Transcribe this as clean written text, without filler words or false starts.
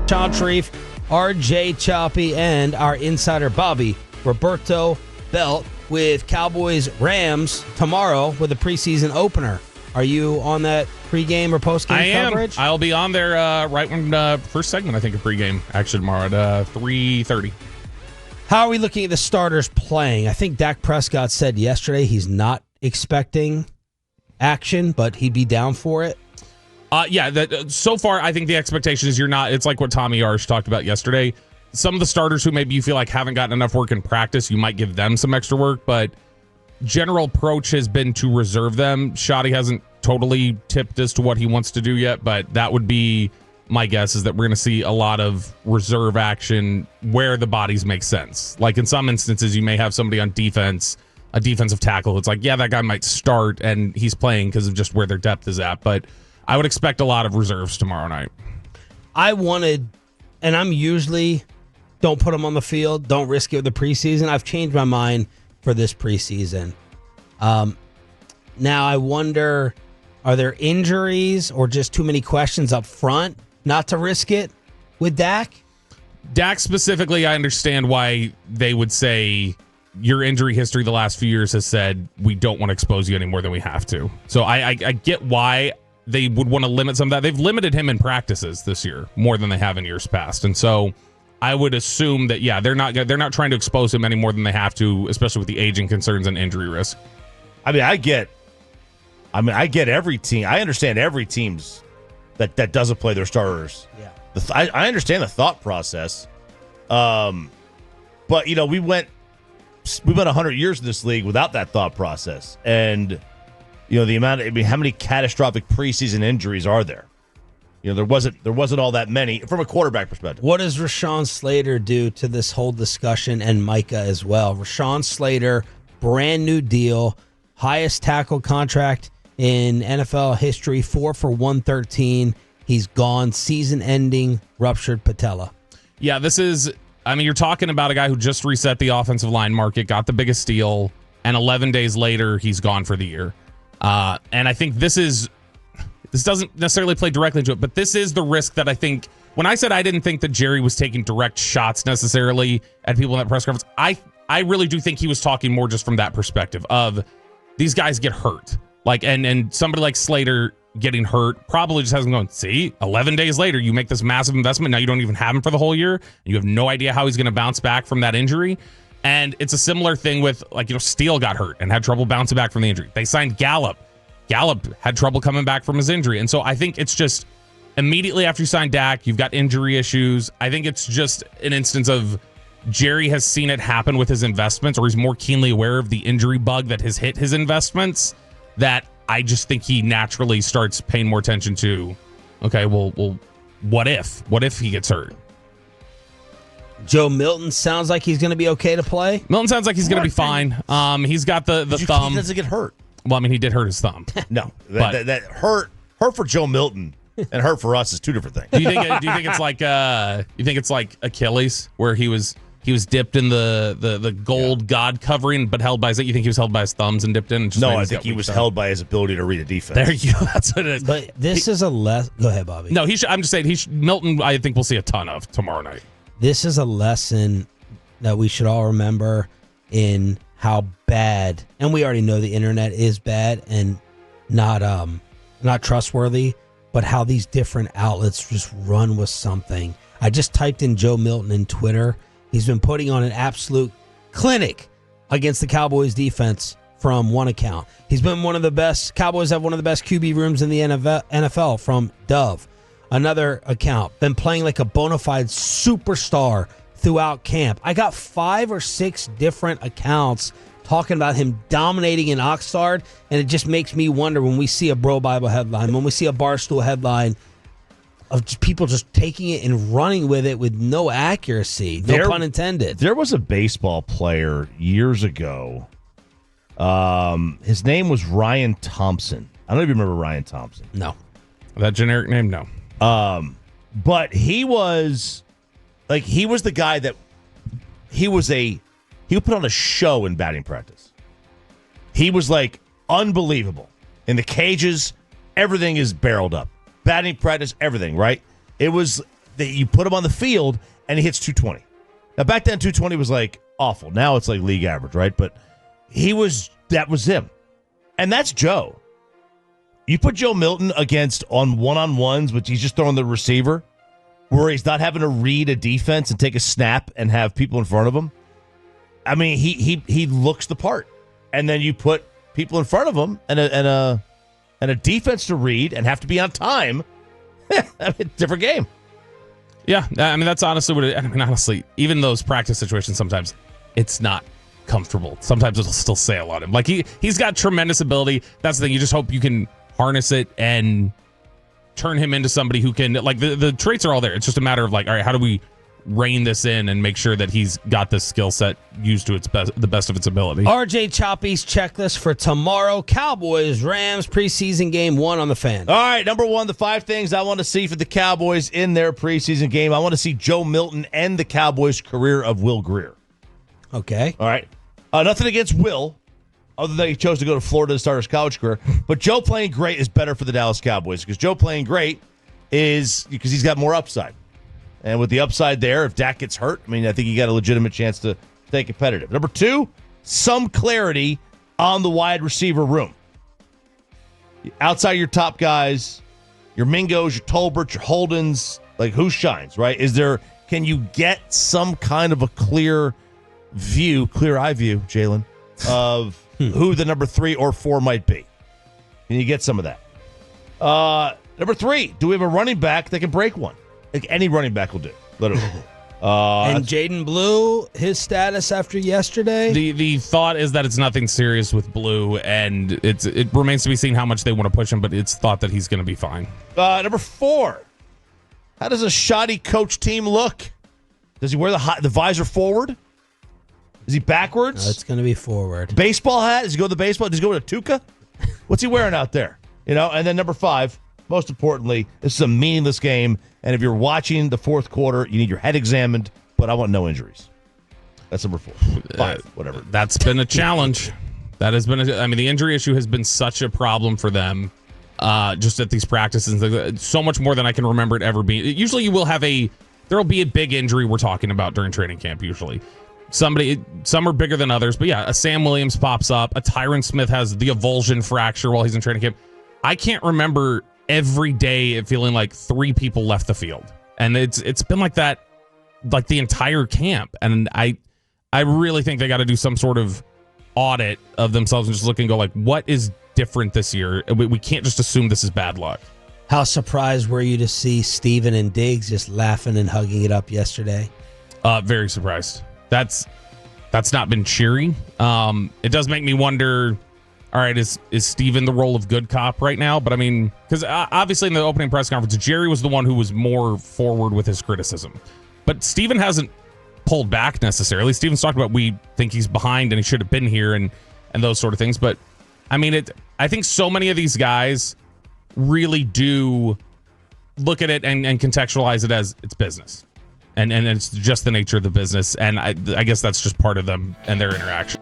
Sean Sharif, RJ Choppy, and our insider Bobby Roberto Belt with Cowboys Rams tomorrow with a preseason opener. Are you on that pregame or postgame coverage? I'll be on there right when first segment, I think, of pregame, actually, tomorrow at 3:30. How are we looking at the starters playing? I think Dak Prescott said yesterday he's not expecting action, but he'd be down for it. So far, I think the expectation is you're not. It's like what Tommy Arsh talked about yesterday. Some of the starters who maybe you feel like haven't gotten enough work in practice, you might give them some extra work, but general approach has been to reserve them. Shotty hasn't totally tipped as to what he wants to do yet, but that would be my guess, is that we're going to see a lot of reserve action where the bodies make sense. Like in some instances, you may have somebody on defense, a defensive tackle. It's like, yeah, that guy might start and he's playing because of just where their depth is at. But I would expect a lot of reserves tomorrow night. And I'm usually don't put them on the field, don't risk it with the preseason. I've changed my mind for this preseason. Now I wonder, are there injuries or just too many questions up front not to risk it with Dak? Dak specifically, I understand why they would say your injury history the last few years has said we don't want to expose you any more than we have to. So I get why they would want to limit some of that. They've limited him in practices this year more than they have in years past. And so I would assume that, yeah, they're not trying to expose him any more than they have to, especially with the aging concerns and injury risk. I get every team. I understand every team's that doesn't play their starters. Yeah. I understand the thought process. But we went 100 years in this league without that thought process. And how many catastrophic preseason injuries are there? There wasn't all that many from a quarterback perspective. What does Rashawn Slater do to this whole discussion, and Micah as well? Rashawn Slater, brand new deal, highest tackle contract in NFL history, 4 for $113. He's gone, season-ending, ruptured patella. Yeah, you're talking about a guy who just reset the offensive line market, got the biggest deal, and 11 days later, he's gone for the year. And I think this doesn't necessarily play directly into it, but this is the risk that I think, when I said I didn't think that Jerry was taking direct shots necessarily at people in that press conference, I really do think he was talking more just from that perspective of these guys get hurt. Like, and somebody like Slater getting hurt probably just has him going, see, 11 days later, you make this massive investment. Now you don't even have him for the whole year. And you have no idea how he's going to bounce back from that injury. And it's a similar thing with, Steele got hurt and had trouble bouncing back from the injury. They signed Gallup. Gallup had trouble coming back from his injury. And so I think it's just immediately after you sign Dak, you've got injury issues. I think it's just an instance of Jerry has seen it happen with his investments, or he's more keenly aware of the injury bug that has hit his investments, that I just think he naturally starts paying more attention to, okay, well, what if? What if he gets hurt? Joe Milton sounds like he's going to be okay to play. Milton sounds like he's going to be fine. He's got the thumb. He doesn't get hurt. Well, he did hurt his thumb. No, that hurt for Joe Milton and hurt for us is two different things. Do you think it's like Achilles, where he was dipped in the gold God covering, but held by his? You think he was held by his thumbs and dipped in? And I think he was held by his ability to read a defense. There you go. That's what it is. But this is a less. Go ahead, Bobby. No, I'm just saying Milton. I think we'll see a ton of tomorrow night. This is a lesson that we should all remember in how bad, and we already know the internet is bad and not trustworthy, but how these different outlets just run with something. I just typed in Joe Milton in Twitter. He's been putting on an absolute clinic against the Cowboys defense from one account. He's been one of the best. Cowboys have one of the best QB rooms in the NFL from Dove. Another account, been playing like a bona fide superstar throughout camp. I got 5 or 6 different accounts talking about him dominating in Oxnard, and it just makes me wonder when we see a Bro Bible headline, when we see a Barstool headline of just people just taking it and running with it with no accuracy, no pun intended. There was a baseball player years ago. His name was Ryan Thompson. I don't even remember Ryan Thompson. No. That generic name, no. But he was the guy that he would put on a show in batting practice. He was like unbelievable. In the cages, everything is barreled up. Batting practice, everything, right? It was you put him on the field and he hits 220. Now back then 220 was like awful. Now it's like league average, right? But that was him. And that's Joe. You put Joe Milton against on one-on-ones, which he's just throwing the receiver, where he's not having to read a defense and take a snap and have people in front of him. I mean, he looks the part. And then you put people in front of him and a defense to read and have to be on time. I mean, different game. Yeah, I mean, that's honestly what it, I mean, honestly, even those practice situations, sometimes it's not comfortable. Sometimes it'll still sail on him. Like, he's got tremendous ability. That's the thing. You just hope you can harness it and turn him into somebody who can, like, the traits are all there. It's just a matter of, like, all right, how do we rein this in and make sure that he's got this skill set used to its best, the best of its ability. RJ Choppy's checklist for tomorrow. Cowboys, Rams, preseason game 1 on the Fan. All right, number 1, the 5 things I want to see for the Cowboys in their preseason game. I want to see Joe Milton end the Cowboys' career of Will Grier. Okay. All right. Nothing against Will, other than he chose to go to Florida to start his college career. But Joe playing great is better for the Dallas Cowboys because Joe playing great is because he's got more upside. And with the upside there, if Dak gets hurt, I mean, I think you got a legitimate chance to stay competitive. Number 2, some clarity on the wide receiver room. Outside your top guys, your Mingos, your Tolberts, your Holdens, like who shines, right? Can you get some kind of a clear eye view, Jalen, of who the number 3 or 4 might be? Can you get some of that? Number 3, do we have a running back that can break one? Like any running back will do, literally. And Jaden Blue, his status after yesterday? The thought is that it's nothing serious with Blue, and it remains to be seen how much they want to push him, but it's thought that he's going to be fine. Number 4, how does a shoddy coach team look? Does he wear the visor forward? Is he backwards? No, it's going to be forward. Baseball hat? Does he go with the baseball? Does he go with a tuca? What's he wearing out there? And then number 5, most importantly, this is a meaningless game, and if you're watching the fourth quarter, you need your head examined, but I want no injuries. That's number 4. 5, whatever. That's been a challenge. That has been the injury issue has been such a problem for them just at these practices. So much more than I can remember it ever being. Usually you will have there'll be a big injury we're talking about during training camp usually. Some are bigger than others, but yeah, a Sam Williams pops up. A Tyron Smith has the avulsion fracture while he's in training camp. I can't remember every day it feeling like 3 people left the field, and it's been like that like the entire camp. And I really think they got to do some sort of audit of themselves and just look and go like, what is different this year? We can't just assume this is bad luck. How surprised were you to see Steven and Diggs just laughing and hugging it up yesterday? Very surprised. That's not been cheery. It does make me wonder, all right, is Steven the role of good cop right now? But I mean, because obviously in the opening press conference, Jerry was the one who was more forward with his criticism. But Steven hasn't pulled back necessarily. Steven's talked about we think he's behind and he should have been here and those sort of things. But I mean, I think so many of these guys really do look at it and contextualize it as it's business. And it's just the nature of the business. And I guess that's just part of them and their interaction.